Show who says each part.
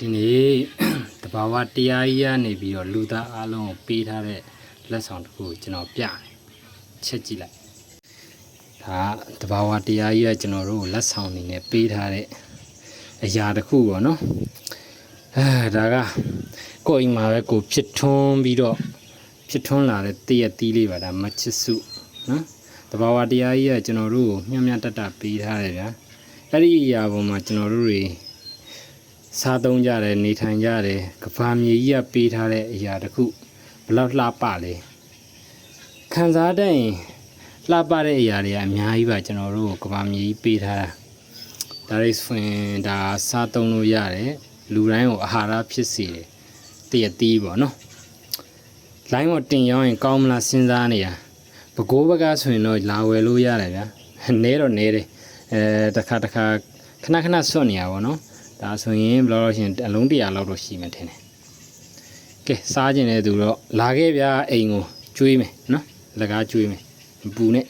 Speaker 1: ဒီနေ့တဘာဝတရားကြီးရနေပြီးတော့လူသားအလုံးကိုပေးထားတဲ့လက်ဆောင်တစ်ခုကိုကျွန်တော်ပြတယ်ချက်ကြည့်လိုက်ဒါတဘာဝတရားကြီးကကျွန်တော်တို့လက်ဆောင်နေနဲ့ပေးထားတဲ့အရာတစ်ခုပေါ့နော်ဒါကကိုယ်အိမ်မှာပဲကိုဖြစ်ထွန်းပြီးတော့ဖြစ်ထွန်းလာတဲ့တည့်ရတီးလေးပါဒါမချစ်စုနော်တဘာဝတရားကြီးကကျွန်တော်တို့ကိုမျှတပေးထားတယ်ဗျာအဲ့ဒီအရာပေါ်မှာကျွန်တော်တို့တွေစားသုံးကြတယ်နေထိုင်ကြတယ်ကဘာမြေကြီးကပေးထားတဲ့အရာတစ်ခုဘလောက်လှပလဲခံစားတတ်ရင်လှပတဲ့အရာတွေကအများကြီးပါကျွန်တော်တို့ကဘာမြေကြီးပေးထားတာဒါရိတ်ဆိုရင်ဒါစားသုံးလို့ရတယ်လူတိုင်းကိုအာဟာရဖြစ်စေတယ်တည့်ရတီးပေါ့နော်လိုင်းမတင်ရောင်းရင်ကောင်းမလားစဉ်းစားနေတာဘကိုးဘကဆိုရင်တော့လာဝယ်လို့ရတယ်ဗျာနဲတော့နဲတယ်တခါခဏဆွတ်နေရပါတော့ဒါဆိုရင်ဘယ်လိုရှင်အလုံး100လောက်တော့ရှိမှထင်တယ်ကဲစားခြင်းတဲ့သူတော့လာခဲ့ဗျာအိမ်ကိုကျွေးမယ်နော်လကားကျွေးမယ်ပူနဲ့